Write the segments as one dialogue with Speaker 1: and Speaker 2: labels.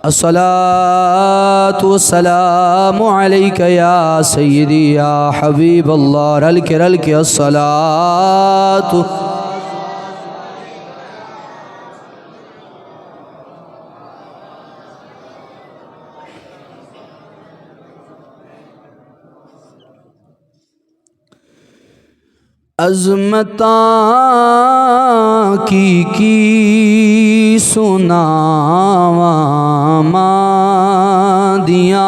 Speaker 1: الصلاة والسلام عليك يا سيدي يا حبيب الله رلك الصلاة عظمتاں کی سناواں ماں دیاں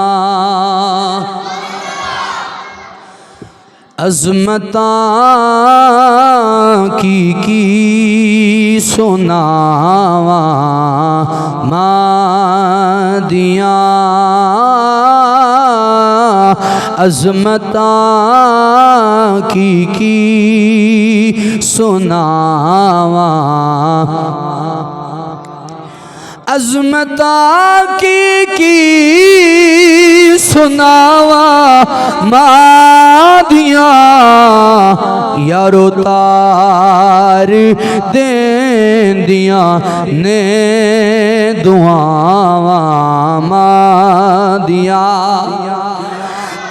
Speaker 1: عظمتاں کی سناواں ماں دیاں عظمتاں کی سناواں عظمتاں کی سناواں مادیاں یارو تار دیندیاں نے دعاواں مادیاں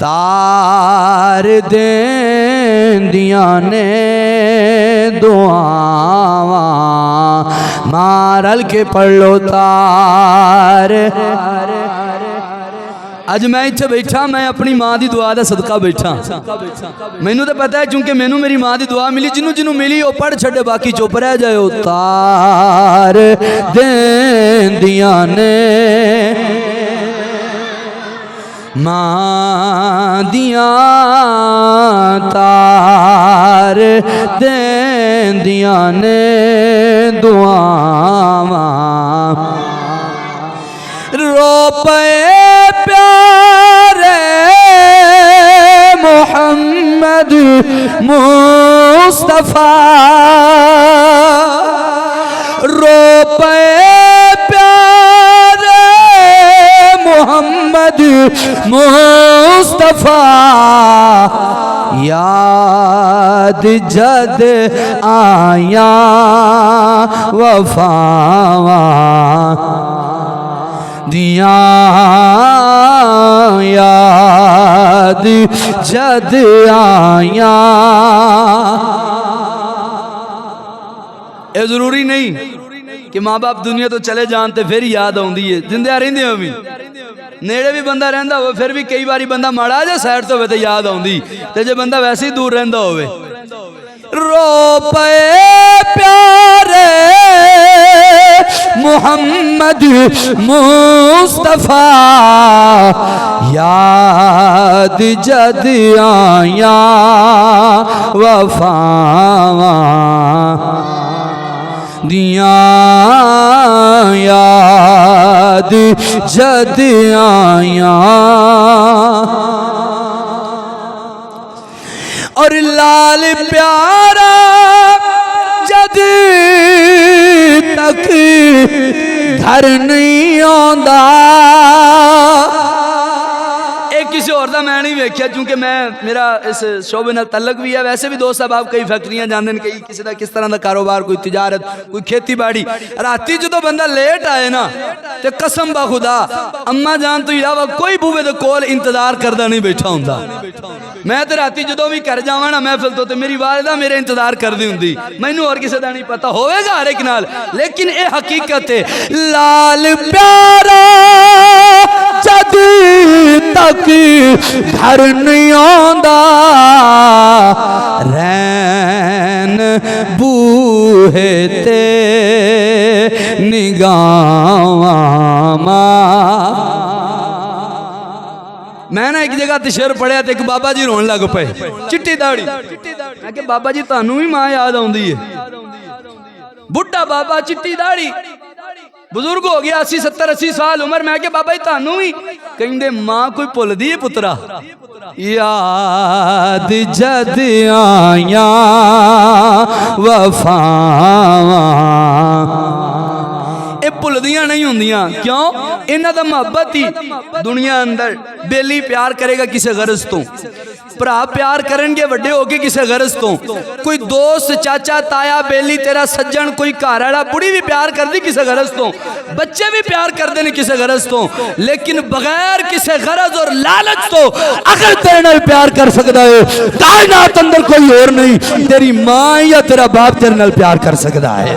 Speaker 1: تار دیندیاں نے دعاواں مارل کے پڑھ لو تار اج میں اتھے بیٹھا میں اپنی ماں دی دعا دا صدقہ بیٹھا مینوں تو پتہ ہے چونکہ مینوں میری ماں دی دعا ملی جنوں ملی وہ پڑھ چھڑے باقی چپ رہ جائے وہ تار دیندیاں نے ماں دیاں تار دیندیاں نے دعاواں رو پے پیارے محمد مصطفیٰ رو پے محمد مصطفیٰ یاد جد آیا وفاواں دیاں یاد جد آیا یہ ضروری نہیں کہ ماں باپ دنیا تو چلے جانتے پھر یاد آؤندی ہے زندہ رہندے ہو بھی نیڑے بھی بندہ رہندا ہوئے پھر بھی کئی باری بندہ ماڑا جا سائڈ تو ہوئے تو یاد آؤندی تے جے بندہ ویسے ہی دور رہندا ہوئے رو پے پیارے محمد مصطفیٰ یاد جد آیا وفاواں دیاں یاد جد آیا اور لال پیارا جد تک گھر نہیں آندا کسی اور دا میں نہیں ویکھیا چونکہ میرا اس شعبے نال تعلق بھی ہے ویسے بھی دوست صاحب کئی فیکٹریاں جاندے کئی کسی دا کس طرح دا کاروبار کوئی تجارت کوئی کھیتی باڑی راتی جدو بندہ لیٹ آئے نا تے قسم با خدا اما جان تو علاوہ کوئی بوے دے کول انتظار کردہ نہیں بیٹھا ہوندا میں تے راتی جدو بھی کر جاواں نا محفل تو تے میری والدہ میرے انتظار کر دی ہوندی مینوں اور کسی دا نہیں پتا ہوئے گا ہر ایک نال لیکن اے حقیقت ہے لال پیارا جد تک گھر نہیں آندا رین بوہے تے نگاواں میں نے ایک جگہ تشہیر پڑھیا تے ایک بابا جی رون لگ پے چٹی داڑھی میں کہ بابا جی تانوں بھی ماں یاد آوندی ہے بڈھا بابا چٹی داڑھی بزرگ ہو گیا 80-70-80 سال عمر میں کہ بابا جی تانوں بھی کہیں دے ماں کوئی پل دی پترا یاد جد آیا وفاواں اے پلدیاں نہیں ہوندیاں کیوں انہاں دا محبت ہی دنیا اندر بیلی پیار کرے گا کسی غرض تو ਭਰਾ ਪਿਆਰ ਕਰਨਗੇ ਵੱਡੇ ਹੋ ਕੇ ਕਿਸੇ ਗਰਜ਼ ਤੋਂ ਕੋਈ ਦੋਸਤ ਚਾਚਾ ਤਾਇਆ ਬੇਲੀ ਤੇਰਾ ਸੱਜਣ ਕੋਈ ਘਰ ਵਾਲਾ ਬੁੜੀ ਵੀ ਪਿਆਰ ਕਰਦੀ ਕਿਸੇ ਗਰਜ਼ ਤੋਂ ਬੱਚੇ ਵੀ ਪਿਆਰ ਕਰਦੇ ਨੇ ਕਿਸੇ ਗਰਜ਼ ਤੋਂ ਲੇਕਿਨ ਬਗੈਰ ਕਿਸੇ ਗਰਜ਼ ਔਰ ਲਾਲਚ ਤੋਂ ਅਗਰ ਤੇਰੇ ਨਾਲ ਪਿਆਰ ਕਰ ਸਕਦਾ ਹੈ ਕਾਇਨਾਤ ਅੰਦਰ ਕੋਈ ਹੋਰ ਨਹੀਂ ਤੇਰੀ ਮਾਂ ਜਾਂ ਤੇਰਾ ਬਾਪ ਤੇਰੇ ਨਾਲ ਪਿਆਰ ਕਰ ਸਕਦਾ ਹੈ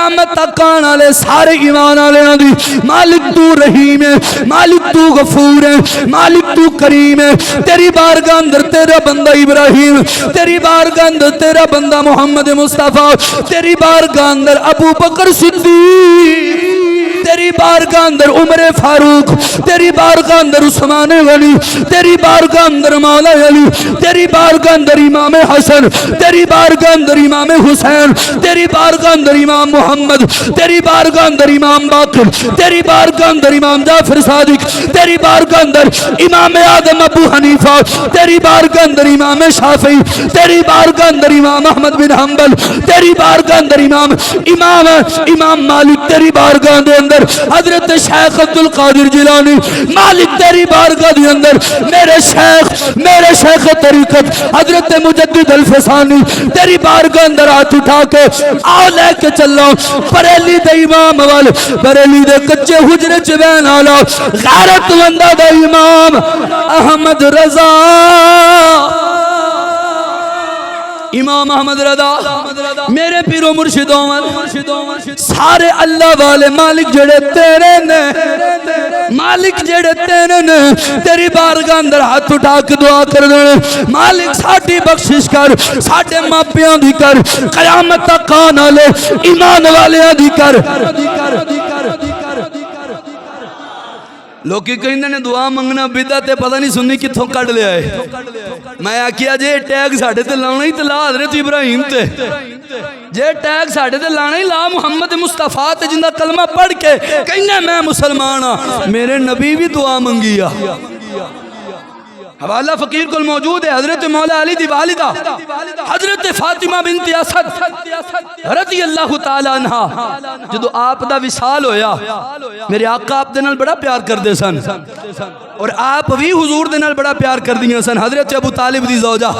Speaker 1: قیامت تک آنے والے سارے ایمان والوں دی مالک تو رحیم ہے، مالک تو غفور ہے، مالک تو کریم ہے. تیری بارگاہ اندر تیرا بندہ ابراہیم، تیری بارگاہ اندر تیرا بندہ محمد مصطفیٰ، تیری بارگاہ اندر ابو بکر صدیق، تیری بارگاہ اندر عمر فاروق، تیری بارگاہ اندر عثمان غنی، تیری بارگاہ اندر مولا علی، تیری بارگاہ اندر امام حسن، تیری بارگاہ اندر امام حسین، تیری بارگاہ اندر امام محمد، تیری بارگاہ اندر امام باقر، تیری بارگاہ اندر امام جعفر صادق، تیری بارگاہ اندر امام آدم ابو حنیفہ، تیری بارگاہ اندر امام شافعی، تیری بارگاہ اندر امام احمد بن حنبل، تیری بارگاہ اندر امام مالک، تیری بارگاہ دے اندر حضرت شیخ عبدالقادر جیلانی، مالک تیری بارگاہ دے اندر میرے شیخ طریقت حضرت مجدد الفسانی، تیری بارگاہ اندر ہاتھ اٹھا کے آؤ لے کے چلو بریلی دے امام وال، بریلی دے کچے حجرے چبین آلا غیرت مندہ دے امام احمد رضا، امام احمد رضا میرے پیرو مرشدوں سارے اللہ والے مالک جڑے تیرے نے، مالک جڑے تیرے نے، تیری بارگاہ اندر ہاتھ اٹھا کے دعا کر دے مالک ساڈی بخشش کر، ساڈے ماپیاں دی کر، قیامت تک آنے والے ایمان والیاں دی کر. لوکی کہیں نے دعا منگنا بدعت ہے، پتہ نہیں سننی کتھوں کٹ لیا ہے. میں آکھیا جے ٹیگ ساڈے تے لانا ہی تے لا حضرت ابراہیم تے، جے ٹیگ ساڈے تے لانا ہی لا محمد مصطفیٰ تے جندہ کلمہ پڑھ کے کہنا میں مسلمان ہاں. میرے نبی بھی دعا منگیا. حوالہ فقیر کو موجود ہے حضرت مولا علی دی والدہ حضرت فاطمہ بنت اسد رضی اللہ تعالیٰ عنہ، جدو آپ دا وصال ہویا میرے آقا آپ دے نال بڑا پیار کر دے سن اور آپ بھی حضور دے نال بڑا پیار کر دیا سن. حضرت ابو طالب دی زوجہ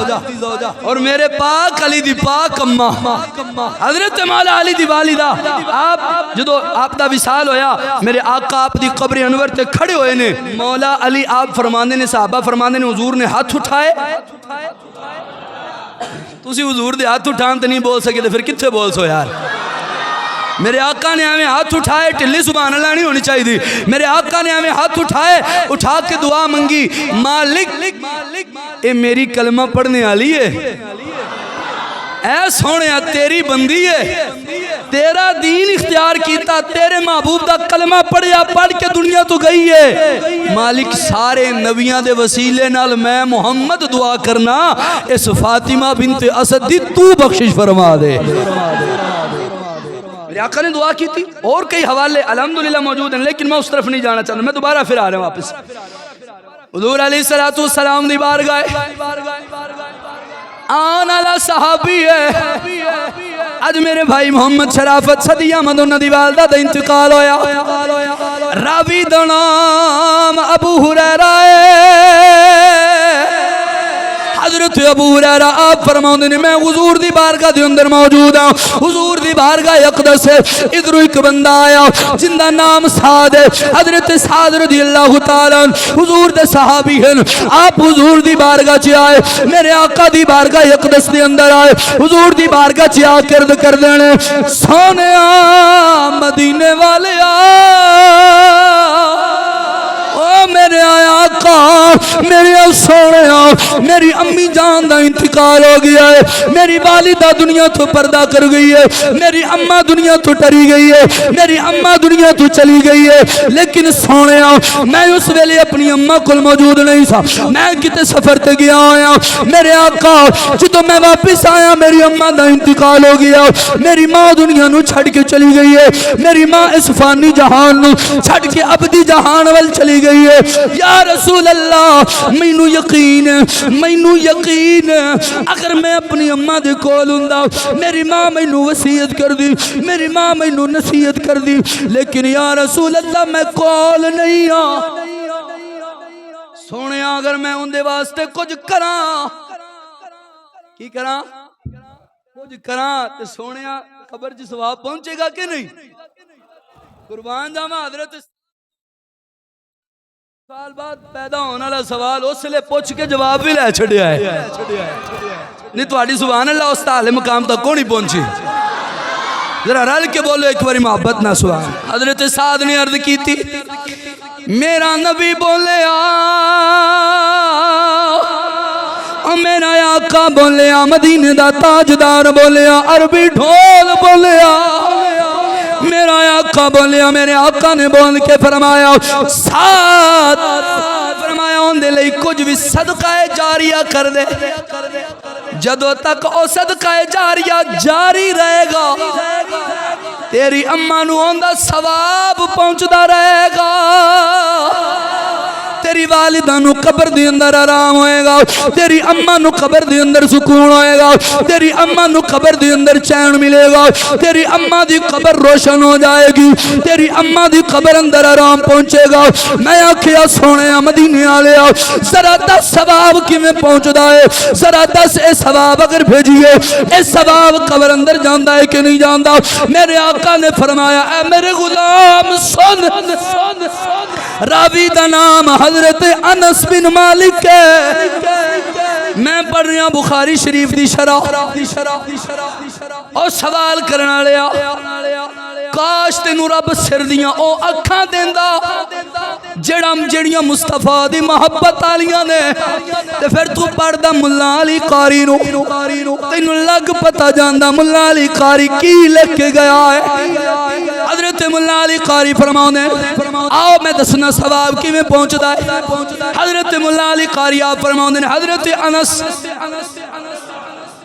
Speaker 1: اور میرے پاک علی دی پاک اماں حضرت مولا علی دی والدہ، آپ جدو آپ دا وصال ہویا میرے آقا آپ دی قبر انور تے کھڑے ہوئے نے. مولا علی آپ فرماندے نے، صحابہ فرماندے نے حضور نے ہاتھ اٹھائے. تسی حضور دے ہاتھ اٹھان تے نہیں بول سکے تو پھر کتھے بول سو یار. میرے آقا نے ہمیں ہاتھ اٹھائے، ٹلی سبحان اللہ نہیں ہونی چاہیے دی. میرے آقا نے ہمیں ہاتھ اٹھائے، اٹھا کے دعا منگی مالک اے میری کلمہ پڑھنے والی ہے، اے سونیا تیری بندی ہے، تیرا دین اختیار کیتا، تیرے محبوب دا کلمہ پڑھیا، پڑھ کے دنیا تو گئی ہے. مالک سارے نبیاں دے وسیلے نال میں محمد دعا کرنا اس فاطمہ بنت اسد دی تو بخشش فرما دے. میرے آقا نے دعا کی تھی. اور کئی حوالے الحمدللہ موجود ہیں لیکن میں اس طرف نہیں جانا چاہتا، میں دوبارہ پھر آ رہا ہوں واپس. حضور علیہ السلام دی بارگاہ آنا لا صحابی ہے. آج میرے بھائی محمد شرافت صدی احمد انہوں دی والدہ دا انتقال ہویا. راوی دا نام ابو ہریرہ حضرت ابو ہریرہ آپ فرماؤں نے میں حضور دی بارگاہ دے اندر موجود ہوں. حضور دی بارگاہ اقدس ہے. ادھر ایک بندہ آیا جن دا نام سعد ہے. حضرت سعد رضی اللہ تعالیٰ حضور دے صحابی ہیں. آپ حضور دی بارگاہ چے آئے، میرے آقا دی بارگاہ اقدس دے اندر آئے. حضور دی بارگاہ چے آ کر دینے سونے مدینے والے میرے آقا میرے سونے میری امی جان دا انتقال ہو گیا ہے، میری والدہ دنیا تو پردہ کر گئی ہے، میری اماں دنیا تو ٹری گئی ہے، میری اماں دنیا تو چلی گئی ہے. لیکن سونے میں اس ویلے اپنی اماں کو موجود نہیں سا، میں کتے سفر تے گیا آیا. میرے آقا جدو میں واپس آیا میری اماں دا انتقال ہو گیا. میری ماں دنیا نو چھڑ کے چلی گئی ہے، میری ماں اس فانی جہان نو چھڑ کے ابدی جہان وال چلی گئی ہے. یا رسول اللہ مینو یقین اگر میں اپنی اماں دے کول ہوندا میری ماں مینو وصیت کر دی، میری ماں مینو نصیحت کر دی، لیکن یا رسول اللہ میں کول نہیں ہاں. سونے اگر میں ان دے واسطے کچھ کراں کی کراں کچھ کراں تے سونے قبر چ ثواب پہنچے گا کہ نہیں؟ قربان جاواں حضرت سال بعد پیدا ہونے والا سوال اس لئے پوچھ کے جواب بھی لے چھڑیا ہے. نہیں تو آڑی سبحان اللہ اس تعالی مقام تک کون ہی پہنچی. ذرا رل کے بولو ایک باری محبت نہ سبحان۔ حضرت سعد نے عرض کی تھی میرا نبی بولے میرا آقا بولے مدینے دا تاجدار بولے عربی ڈھول بولے میرا آقا بولے میرے آقا نے بول کے فرمایا سعد فرمایا ان دے لئی کچھ بھی صدقہ جاریہ کر دے جدو تک او صدقہ جاریہ جاری رہے گا تیری اماں نو اوندا ثواب پہنچدا رہے گا تیری والدہ نو قبر دی اندر آرام ہوئے گا تیری اماں نو قبر دی اندر سکون ہوئے گا تیری اماں نو قبر دی اندر چین ملے گا تیری اماں دی قبر روشن ہو جائے گی تیری اماں دی قبر اندر آرام پہنچے گا میں آکھیا سونے مدینے والے ذرا دس ثواب کی میں پہنچ دائے ذرا دس اے ثواب اگر بھیجیے اے ثواب قبر اندر جاندہ ہے کہ نہیں جاندہ میرے آقا نے فرمایا اے میرے غلام سن راوی دا نام حضرت انس بن مالک ہے میں پڑھ رہا بخاری شریف دی شرح اور سوال کرنا لیا کاش تینوں رب سر دیاں او اکھاں دیندا جڑیاں مصطفیٰ دی محبت آلیاں نے تے پھر تو پڑھدا ملا علی قاری نو تینوں لگ پتہ جاندا ملا علی قاری کی لکھ کے گیا ہے حضرت ملا علی قاری فرماؤنے آؤ میں دسنا ثواب کی میں پہنچدا ہے حضرت ملا علی قاری آپ فرماؤنے حضرت انس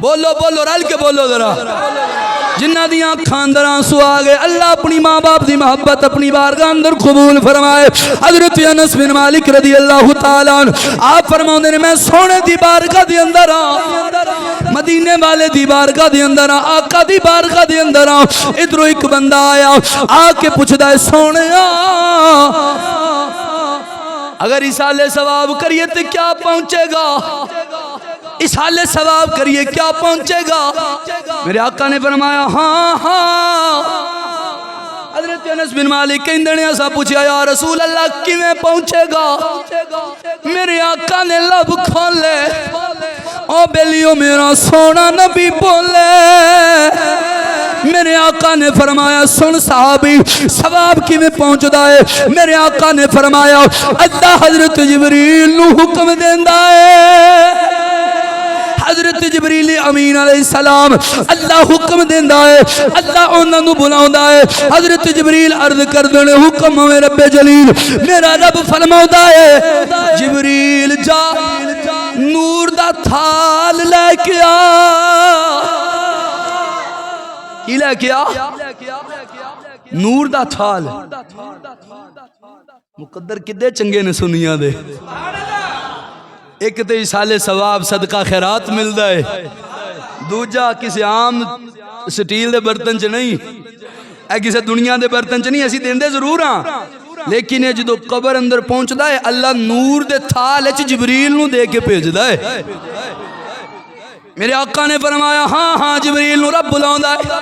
Speaker 1: بولو بولو رل کے بولو ذرا جنہ دیاں کھاندر آنسو آگئے اللہ اپنی ماں باپ دی محبت اپنی بارگاہ اندر قبول فرمائے حضرت انس بن مالک رضی اللہ تعالیٰ آپ فرماؤں نے میں سونے دی بارگاہ دی اندر مدینے والے دی بارگاہ دی اندر آقا دی بارگاہ دی اندر ادھرو ایک بندہ آیا آکے پوچھ دائے سونے اگر اسالے ثواب کریے تو کیا پہنچے گا اسالے ثواب کریے کیا پہنچے گا میرے آقا نے فرمایا ہاں ہاں حضرت انس بن مالک کہندنے ایسا پوچھا یا رسول اللہ کی میں پہنچے گا میرے آقا نے لب کھولے او بیلیو میرا سونا نبی بولے میرے آقا نے فرمایا سن صحابی ثواب کی میں پہنچ دائے میرے آقا نے فرمایا اللہ حضرت جبریل نو حکم دیندہ ہے حضرت جبریل امین علیہ السلام اللہ حکم دیندہ ہے اللہ انہوں نے بلاؤں ہے حضرت جبریل عرض کر دینے حکم میں رب جلیل میرا رب فرماؤں ہے جبریل جا نور دا تھال لے کے آ کی لے کے آ نور دا تھال مقدر کدے چنگے نے سنیاں دے ایک تے سالے ثواب صدقہ خیرات ملدا ہے دوجا کسی عام سٹیل دے برتن چ نہیں اے کسی دنیا دے برتن چ نہیں اسی دیندے ضرور ہاں لیکن یہ جدو قبر اندر پہنچدا ہے اللہ نور دے تھال وچ جبریل نو دے کے بھیجدا ہے میرے آقا نے فرمایا ہاں ہاں جبریل نو رب بلاوندا ہے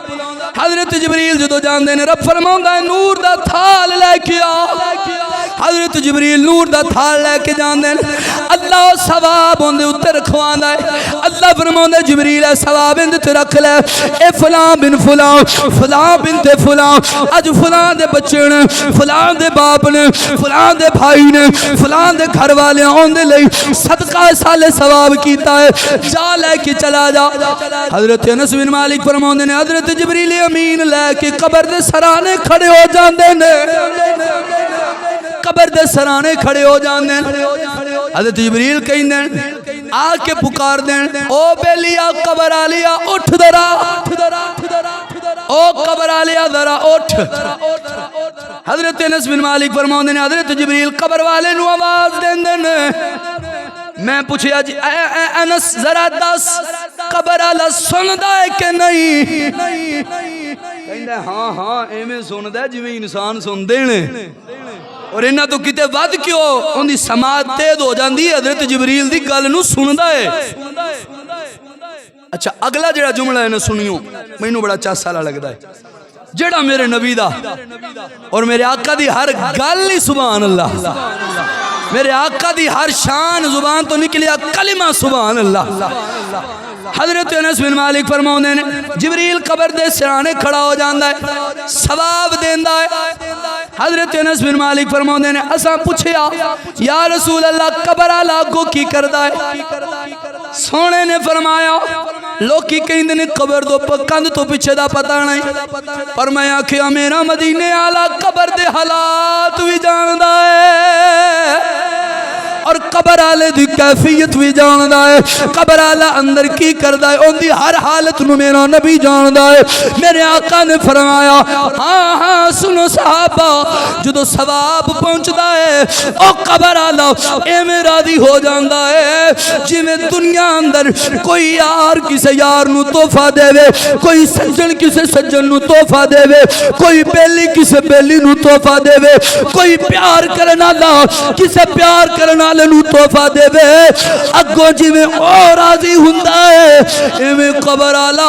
Speaker 1: حضرت جبریل جدو جاندے نے رب فرماوندا ہے نور دا تھال لے کے آ حضرت جبریل نور دا تھال لے کے جاندے اللہ ثواب ہوندے اوتے رکھواندا ہے اللہ فرماوندا ہے جبریل اے ثواب اندے تے رکھ لے اے فلاں بن فلاں فلاں بنت فلاں اج فلاں دے بچے نے فلاں دے باپ نے فلاں دے بھائی نے فلاں دے گھر والے اوندے لئی صدقہ سالے ثواب کیتا ہے جا لے کے چلا جا حضرت انس بن مالک فرماؤندے نے حضرت جبریل امین لے کے قبر دے سرانے کھڑے ہو جاندے نے قبر دے سرانے کھڑے ہو جاندے حضرت جبریل کہیں دیں آ کے پکار دیں او بیلیا قبر آلیا اٹھ درا او قبر آلیا درا اٹھ حضرت انس بن مالک فرماؤندے نے حضرت جبریل قبر والے نو آواز دیں میں پوچھیا جی اے انس ذرا دس قبر آلہ سندہ ہے کہ نہیں کہندہ ہاں ہاں ایمیں سندہ ہے جی میں انسان سندے نے اور انہاں تو کتے ود کیوں ان دی سماعت تیز ہو جاندی ہے حضرت جبریل دی گل نو سندا ہے اچھا اگلا جڑا جملہ ہے نا سنیوں مینوں بڑا چاسالا لگدا ہے جڑا میرے نبی دا اور میرے آقا دی ہر گل ہی سبحان اللہ میرے آقا دی ہر شان زبان تو نکلیا کلمہ سبحان اللہ حضرت انس بن مالک فرماؤندے نے جبریل قبر دے سرانے کھڑا ہو جاندا ہے ثواب دیندا ہے حضرت انس بن مالک فرماؤندے نے اساں پوچھیا یا رسول اللہ قبر والا کو کی کردا ہے سونے نے فرمایا لوکی کہندے نے قبر تو کندھ تو پیچھے دا پتہ نہیں پر میں آکھیا میرا مدینے والا قبر دے حالات بھی جاندا ہے اور قبر والے دی کیفیت بھی جاندا ہے قبر والا اندر کی کردا ہے اون دی ہر حالت نو میرا نبی جاندا ہے میرے آقا نے فرمایا ہاں ہاں سنو صحابہ جدو ثواب پہنچدا ہے او قبر والا ایویں راضی ہو جاندا ہے جویں دنیا اندر کوئی یار کسے یار نو تحفہ دے کوئی سجن کسے سجن نو تحفہ دے کوئی بیلی کسے بیلی نو تحفہ دے کوئی پیار کرنا والا کسے پیار کرنا نو تحفہ دے وے اگوں جویں او راضی ہوندا ہے ایویں قبر والا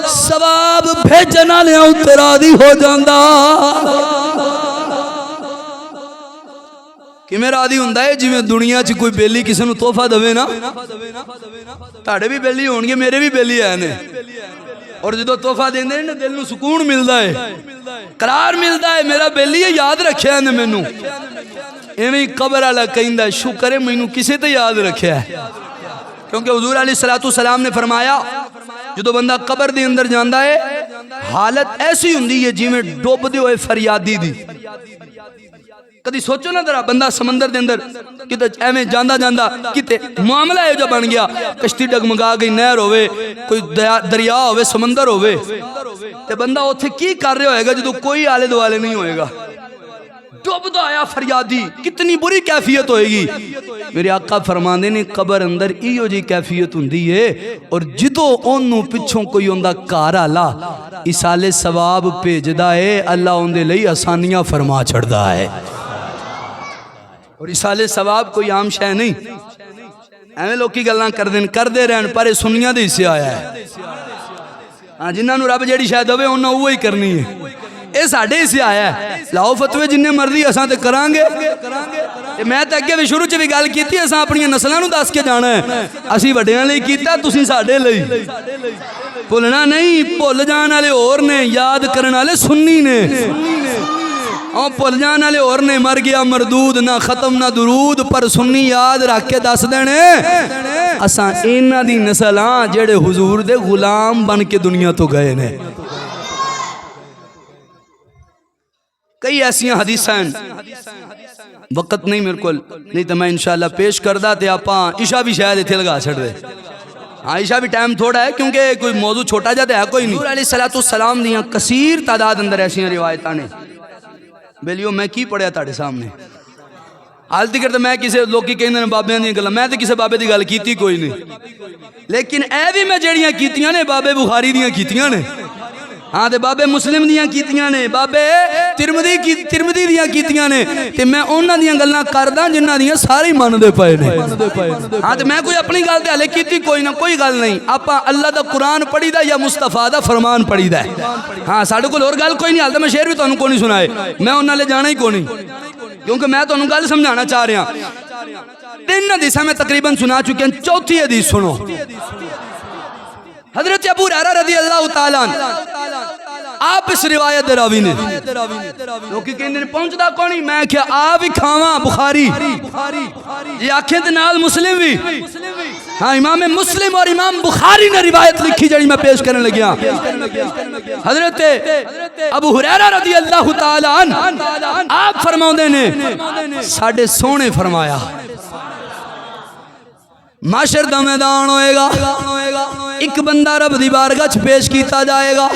Speaker 1: ثواب بھیجن والے تے راضی ہو جاندا کیویں راضی ہوندا ہے جویں دنیا چ کوئی بیلی کسے نو تحفہ دے نا تہاڈے بھی بیلی ہون گے میرے بھی بیلی ہے نے اور جدو تحفہ دیندے نے دل نو سکون ملدا ہے قرار ملدا ہے میرا بیلی یاد رکھیا نے مینوں ایویں قبر والا کہندا ہے شکر ہے مینوں کسے تے یاد رکھیا ہے کیونکہ حضور علیہ الصلوۃ والسلام نے فرمایا جدو بندہ قبر دے اندر جاندا ہے حالت ایسی ہوندی ہے جویں ڈوب دے ہوئے فریادی دی کدی سوچو نا ذرا بندہ سمندر دے اندر کتے ایویں جاندا جاندا کتے معاملہ ہے جو بن گیا کشتی ڈگمگا گئی نہر ہوئے کوئی دریا ہوئے سمندر ہوئے تے بندہ اوتھے کی کر رہا ہوئے گا جدو کوئی آلے دوالے نہیں ہوئے گا ڈوبدا آیا فریادی کتنی بری کیفیت ہوئے گی میرے آقا فرماندے نے قبر اندر ایو جی کیفیت ہوندی ہے اور جدو اونوں پچھوں کوئی ہوندا گھر والا ایصال ثواب بھیجدا ہے اللہ اون دے لئی آسانیاں فرما چھڑدا ہے اور ایصال ثواب کوئی عام شے نہیں ایویں لوکی گلاں کردے رہن پر سنیاں دے حصے آیا ہے ہاں جنہاں نوں رب جیڑی شے دے انہاں اوہی کرنی ہے اے ساڈے حصے آیا ہے لاؤ فتوی جن مرضی اساں تے کران گے میں تے اگے بھی شروع چ بھی گل کیتی اساں اپنی نسلاں نوں دس کے جانا ہے اسی وڈیاں لئی کیتا تسی ساڈے لئی بھولنا نہیں بھول جان والے اور نے یاد کرن والے سنی نے او بھول جان والے اور نے مر گیا مردود نہ ختم نہ درود پر سنی یاد رکھ کے دس دینے اساں انہاں دی نسل ہاں جڑے حضور دے غلام بن کے دنیا تو گئے نے کئی ایسیاں حدیثاں وقت نہیں میرے کو نہیں تو میں انشاءاللہ پیش کردہ تے آپاں عشاء بھی شاید اتھے لگا چھڑ دے ہاں عشاء بھی ٹائم تھوڑا ہے کیونکہ کوئی موضوع چھوٹا جاتا ہے کوئی نہیں حضور علیہ السلام دیاں کثیر تعداد اندر ایسیاں روایتاں نے بیلیو میں کی پڑھیا تاڑے سامنے حالتی کرتا میں کسے لوگ کی کہیں بابے دیاں گلا میں تے کسے بابے دی گل کیتی کوئی نہیں لیکن اے بھی میں جڑیاں کیتیاں نے بابے بخاری دیاں کیتیاں نے ہاں تے بابے مسلم دیاں کیتیاں نے بابے ترمذی دیاں کیتیاں نے تے میں انہاں دیاں گلاں کردا جنہاں دیاں ساری من دے پئے نے ہاں تے میں کوئی اپنی گل تے ہلے کیتی کوئی نہ کوئی گل نہیں آپاں اللہ دا قرآن پڑھی دا یا مصطفیٰ دا فرمان پڑھی دا ہے ہاں ساڈے کول اور گل کوئی نہیں حال تے میں شعر بھی تانوں کوئی نہیں سنائے میں انہاں لے جانا ہی کوئی نہیں کیونکہ میں تانوں گل سمجھانا چاہ رہا ہوں 3 حدیثاں میں تقریباً سنا چکے ہیں چوتھی حدیث سنو حضرت ابو ہریرہ رضی اللہ تعالیٰ آپ اس روایت دے راوی نے لوکی کہندے نے پہنچدا کونی میں کیا آپ ہی کھاواں بخاری یہ آنکھیں تے نال مسلم بھی ہاں امام مسلم اور امام بخاری نے روایت لکھی جڑی میں پیش کرنے لگیا حضرت ابو ہریرہ رضی اللہ تعالیٰ عنہ آپ فرماؤندے نے ساڈے سونے فرمایا معاشر دا میدان ہوئے گا ایک بندہ رب دی بارگاہ چ پیش کیتا جائے گا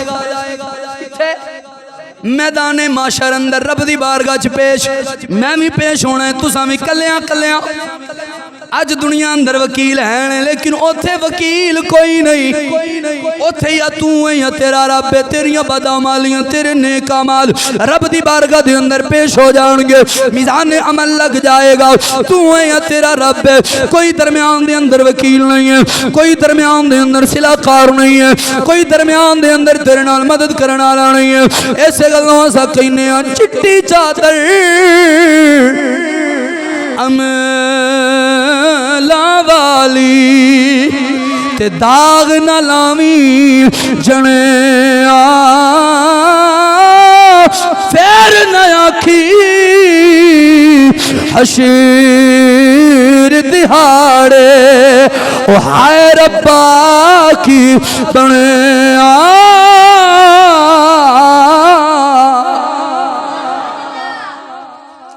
Speaker 1: میدان معاشر اندر رب دی بارگاہ چ پیش میں بھی پیش ہونا ہے تساں بھی کلیاں اج دنیا اندر وکیل ہیں لیکن اوتھے وکیل کوئی نہیں اوتھے یا تو ہے یا تیرا رب ہے تیریاں بدعمالیاں تیرے نیک اعمال رب دی بارگاہ دے اندر پیش ہو جان گے میزان عمل لگ جائے گا تو ہے یا تیرا رب ہے کوئی درمیان دے اندر وکیل نہیں ہے کوئی درمیان دے اندر صلح کار نہیں ہے کوئی درمیان دے اندر تیرے نال مدد کرنے والا نہیں ہے ایسے گلوں سا کہنے ہیں چٹی چادر عملہ والی تے داغ نہ لاویں جنے پھر نہ آکھی حشیر دہاڑے او ہائے ربا کی بنے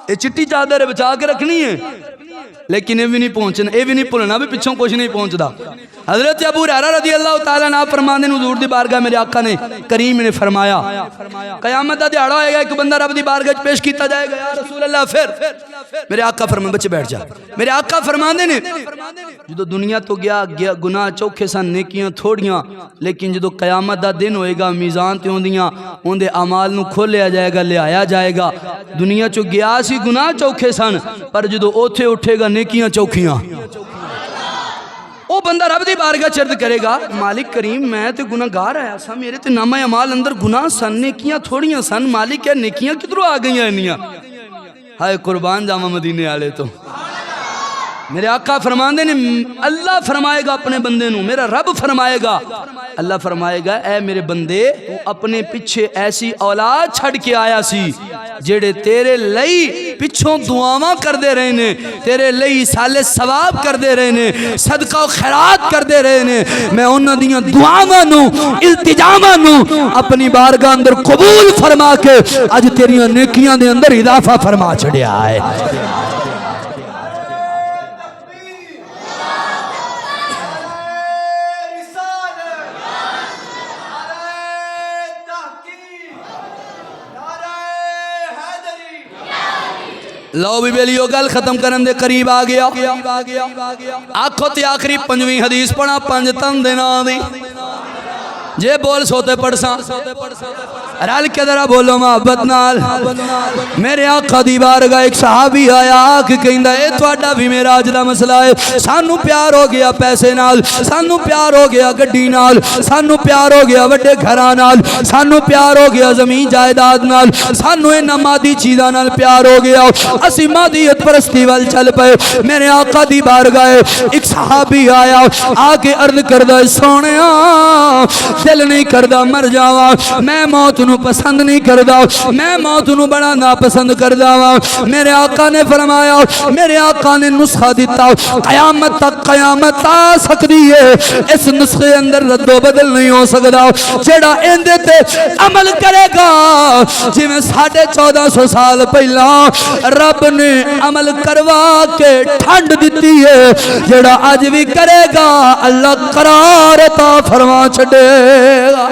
Speaker 1: یہ چٹی چادر بچا کے رکھنی ہے لیکن یہ بھی نہیں پہنچنا یہ بھی نہیں بھولنا بھی پچھوں کچھ نہیں پہنچتا حضرت ابو ہریرہ رضی اللہ تعالیٰ عنہ فرماندے ہیں حضور دی بارگاہ میرے آقا نے کریم نے فرمایا قیامت دا دیہاڑا ہوئے گا ایک بندہ رب دی بارگاہ پیش کیتا جائے گا یا رسول اللہ پھر میرے آقا فرماندے بچے بیٹھ جا میرے آقا فرماندے نے جدو دنیا تو گیا گناہ چوکھے سن نیکیاں تھوڑیاں لیکن جدو قیامت دا دن ہوئے گا میزان تے ہوندیاں اون دے اعمال نو کھولیا جائے گا لے آیا جائے گا دنیا چو گیا سی گناہ چوکھے سن پر جدو اوتھے اٹھے گا نیکیاں چوکھیاں وہ بندہ رب دی بارگاہ چرد کرے گا مالک کریم میں تے گناہ گار آیا سا میرے تے نامہ اعمال اندر گناہ سن نیکیاں تھوڑیاں سن مالک کیا نیکیاں کدھروں آ گئیاں انیاں ہائے قربان جامع مدینے والے تو میرے آقا فرماندے نے اللہ فرمائے گا اپنے بندے نو میرا رب فرمائے گا اللہ فرمائے گا اے میرے بندے تو اپنے پیچھے ایسی اولاد چھڑ کے آیا سی جڑے تیرے لئی پچھوں دعاواں کر دے رہے نے تیرے لئی سالے ثواب کر دے رہے نے صدقہ و خیرات کر دے رہے نے میں انہاں دیاں دعاواں نو التجاماں نو اپنی بارگاہ اندر قبول فرما کے اج تیریاں نیکیاں دے اندر اضافہ فرما چھڑیا ہے لو بھی بیلیو گل ختم کرن دے قریب آ گیا آنکھوں تے آخری پنجویں حدیث پڑھا پنج تن دینا دی جے بول سوتے پڑھساں رل کے ذرا بولو محبت نال میرے آقا دی بارگاہ ایک صحابی آیا آکھ کہندا اے تواڈا بھی میرا اج دا مسئلہ ہے سانو پیار ہو گیا پیسے نال سانو پیار ہو گیا گڈی نال سانو پیار ہو گیا وڈے گھراں نال سانو پیار ہو گیا زمین جائیداد نال سانو انہاں مادی چیزاں نال پیار ہو گیا اسی مادیت پرستی وال چل پئے میرے آقا دی بارگاہ ایک صحابی آیا آ کے عرض کردا سونیا دل نہیں کردا مر جاواں میں موت نو پسند نہیں کردا میں موت نو بڑا ناپسند کردا وا میرے آقا نے فرمایا میرے آقا نے نسخہ دیتا قیامت تک قیامت آ سکتی ہے اس نسخے اندر رد و بدل نہیں ہو سکتا جڑا ایندے تے عمل کرے گا جی میں 1450 سال پہلا رب نے عمل کروا کے ٹھنڈ دیتی ہے جڑا اج بھی کرے گا اللہ قرار عطا فرما چھڑے گا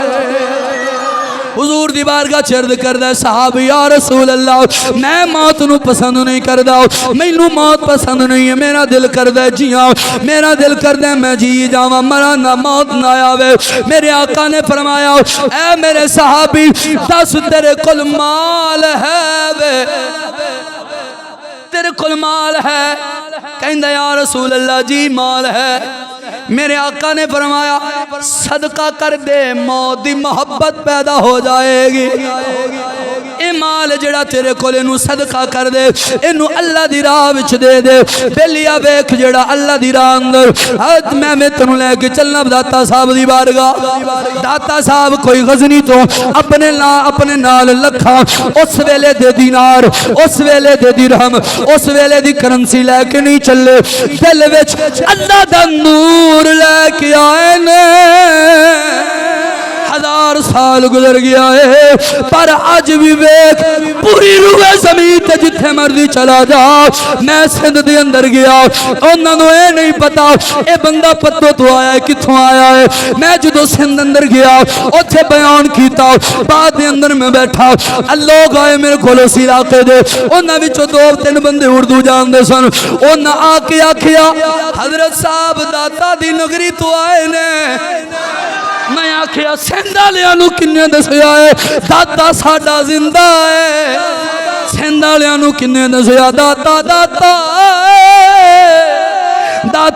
Speaker 1: حضور دی بارگاہ چرد کردا صحابی یا رسول اللہ میں موت نو پسند نہیں کردا مینوں موت پسند نہیں ہے میرا دل کردا جیاں میرا دل کردا میں جی جاواں مرا نہ موت نہ آوے میرے آقا نے فرمایا اے میرے صحابی دس تیرے کول مال ہے وے تیرے کول مال ہے کہندا یا رسول اللہ جی مال ہے میرے آقا نے فرمایا صدقہ کر دے موت دی محبت پیدا ہو جائے گی اے مال جڑا تیرے کولے نو صدقہ کر دے اینو اللہ دی راہ وچ دے دے بیلیا ویکھ جڑا اللہ دی راہ اندر میں تینوں لے کے چلنا داتا صاحب دی بارگاہ داتا صاحب کوئی غزنی تو اپنے نال لکھا اس ویلے دے دینار اس ویلے دے درہم اس ویلے دی کرنسی لے کے نہیں چلے دل وچ اللہ دا نور لے کے آئے نے 1000 سال گزر گیا ہے پر آج بھی ویک پوری روح زمین تے جتھے مرضی چلا جا میں سندھ دے اندر گیا انہاں نوں اے نہیں پتا اے بندہ پتو تو آیا ہے کتھوں آیا ہے میں جدو سندھ اندر گیا اوتھے بیان کیتا بعد دے اندر میں بیٹھا لوگ آئے میرے کول اس علاقے دے انہاں وچوں 2-3 بندے اردو جاندے سن انہاں آ کے آکھیا حضرت صاحب داتا دی نگری تو آئے نے میں آکھیا سندھ والیاں نوں کنے دسیا ہے داتا ساڈا زندہ ہے سندھ والیاں نوں کنے دسیا داتا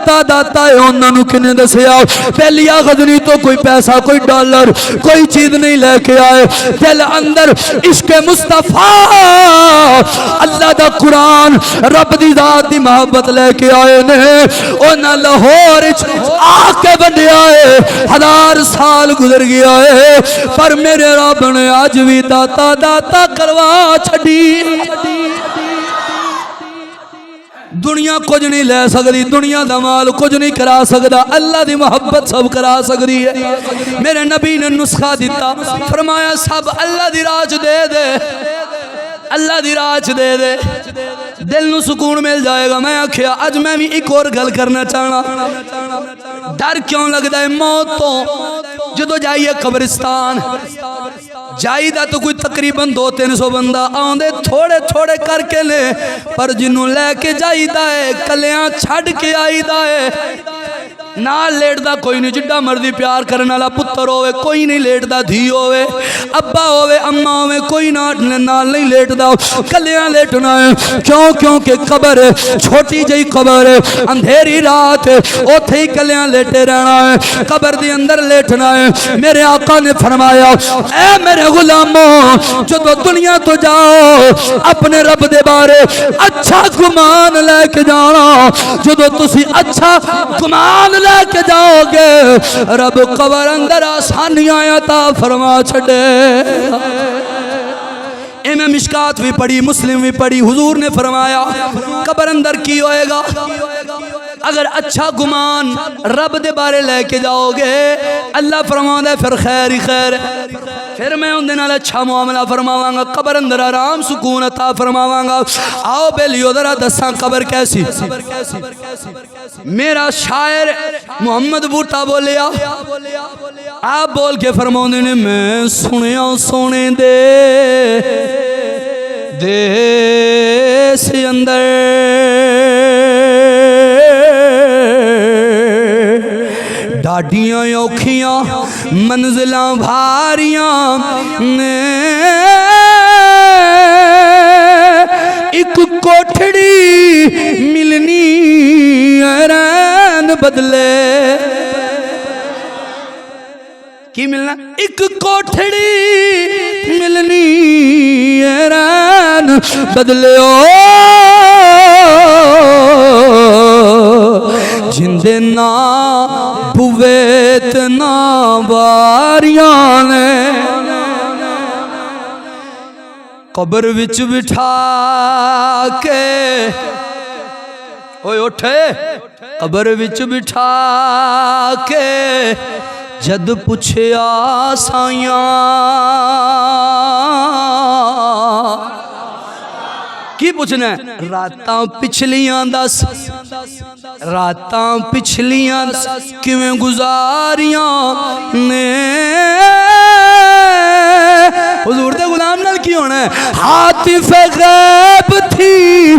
Speaker 1: داتا ہے انہوں نے کنے دسیا پہلیا غزنی تو کوئی پیسہ کوئی ڈالر کوئی چیز نہیں لے کے آئے دل اندر عشق مصطفیٰ اللہ دا قرآن رب دی ذات دی محبت لے کے آئے نے انہاں لاہور آ کے بندے آئے 1000 سال گزر گیا ہے پر میرے رب نے آج بھی داتا داتا کروا چھڑی دنیا کچھ نہیں لے سکتی دنیا دا مال کچھ نہیں کرا سکتا اللہ دی محبت سب کرا سکتی ہے میرے نبی نے نسخہ دیتا فرمایا سب اللہ دی راج دے دے اللہ دی راج دے دے دل نو سکون مل جائے گا میں آکھیا اج میں بھی ایک اور گل کرنا چاہنا ڈر کیوں لگتا ہے موت تو جدو جائیے قبرستان جائی دا تو کوئی تقریباً 200-300 بندہ آندے تھوڑے تھوڑے کر کے لے پر جنہوں لے کے جائی دا ہے کلیاں چھڑ کے آئی دا ہے نال لیٹ دا کوئی نہیں جڈا مردی پیار کرنے والا پتر ہوئے کوئی نہیں لیٹ دا دھی ہوئے ابا ہوئے اما ہوئے کوئی نال نہیں لیٹ دا کلیاں لیٹنا ہے کیونکہ قبر ہے چھوٹی جئی قبر ہے اندھیری رات ہے اوتھے ہی کلیاں لیٹے رہنا ہے قبر دی اندر لیٹنا ہے میرے آقا نے فرمایا اے میرے غلاموں جو تو دنیا تو جاؤ اپنے رب دے بارے اچھا گمان لے کے جانا جو تو تسی اچھا گمان لے کے جاؤ گے رب قبر اندر آسانیاں عطا فرما چھڑے میں مشکات بھی پڑھی مسلم بھی پڑھی حضور نے فرمایا قبر اندر کی ہوئے گا اگر اچھا گمان رب دے بارے لے کے جاؤ گے اللہ فرماؤں دے پھر خیر ہی خیر پھر میں ان دنال اچھا معاملہ فرماواں گا قبر اندر آرام سکون عطا فرماواں گا آؤ بیلیو ذرا دساں قبر کیسی میرا شاعر محمد بوٹا بولیا آپ بول کے فرماؤں نے میں سنیا سونے دیس اندر ڈاڈیاں اوکھیاں منزلاں بھاریاں ایک کوٹھڑی ملنی رین بدلے کی ملنا ایک کوٹھڑی ملنی رین بدلے جندے نا بویت نا باریاں نے قبر وچ بٹھا کے اوئے اٹھے قبر وچ بٹھا کے جد پوچھیا سائیاں کی پوچھنا ہے راتاں پچھلیاں دس راتاں پچھلیاں کیویں گزاریاں نے حضور دے غلام نال کی ہونا ہے حاطف غیب تھی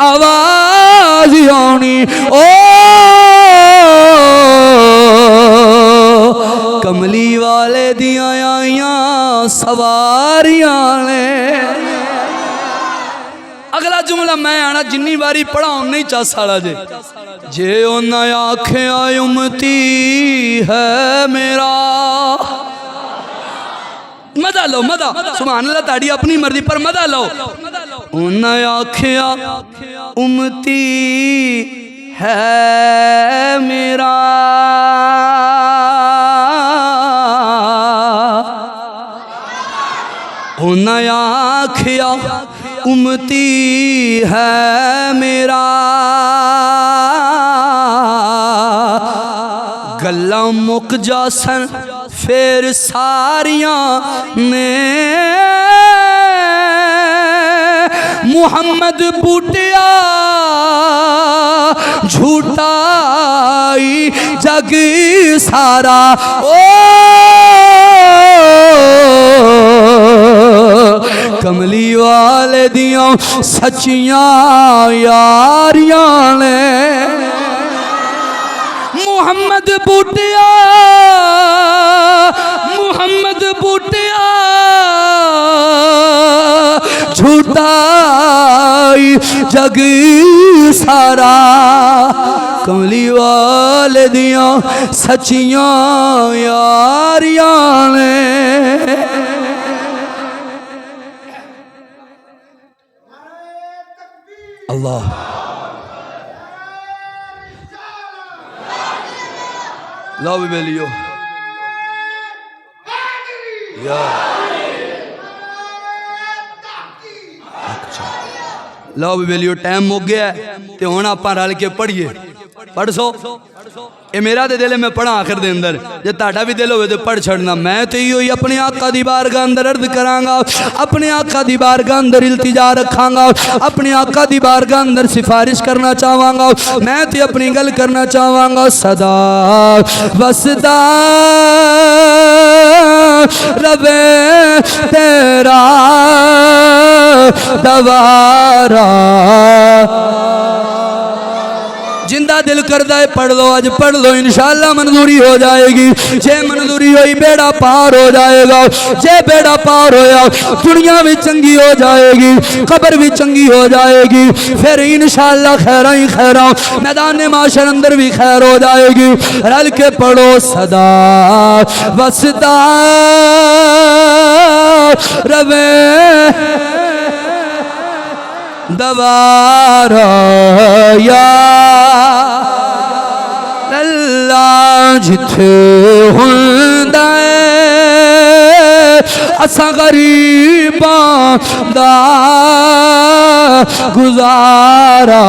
Speaker 1: آواز آنی کملی والے دیاں آئیاں سواریاں نے اگلا جملہ میں آنا جنی باری پڑھا ہوں نہیں چاہ ساڑا جے اونا آنکھیں امتی ہے میرا مدہ لو مدہ سبحان اللہ تاڑی اپنی مرضی پر مدہ لو اونا آنکھیں امتی ہے میرا اونا آنکھیں امتی ہے میرا گلہ مک جاسن پھر ساریاں نے محمد بوٹیا جھوٹائی جگ سارا کملی والے دیاں سچیاں یاریاں نے محمد بوٹیا محمد بوٹیا جھوٹا آئی جگ سارا کملی والے دیاں سچیاں یاریاں نے اللہ لو بھی بیلیو یا لو بھی بیلیو ٹائم مک گیا ہے تے ہونا اپاں رل کے پڑھیے پڑھ سو اے میرا دے دل میں پڑھا آخر دے اندر جے تاڑا بھی دل ہوئے دے پڑھ چھڑنا میں تے ہی ہوئی اپنے آقا دی بارگاہ اندر عرض کرانگا اپنے آقا دی بارگاہ اندر التجا رکھانگا اپنے آقا دی بارگاہ اندر سفارش کرنا چاہوانگا میں تے اپنی گل کرنا چاہوانگا صدا وسدا ربے تیرا دوارا جندہ دل کردہ ہے پڑھ لو آج پڑھ لو انشاءاللہ منظوری ہو جائے گی جے منظوری ہوئی بیڑا پار ہو جائے گا جے بیڑا پار ہویا دنیا بھی چنگی ہو جائے گی قبر بھی چنگی ہو جائے گی پھر انشاءاللہ خیرہ ہی خیرہ میدان معاشر اندر بھی خیر ہو جائے گی رل کے پڑھو صدا وسدا روے دوارا یا اللہ جتھے ہوندہ ہے اسا غریباں دا گزارا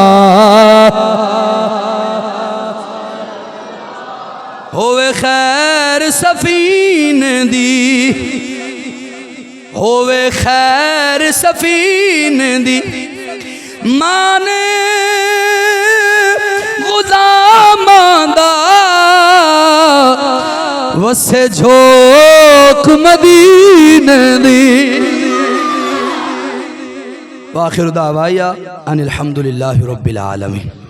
Speaker 1: ہوئے خیر سفین دی ہوئے خیر سفین دی مانے غزامان دا وسے جھوک مدین دی وآخر دعوایا ان الحمدللہ رب العالمین.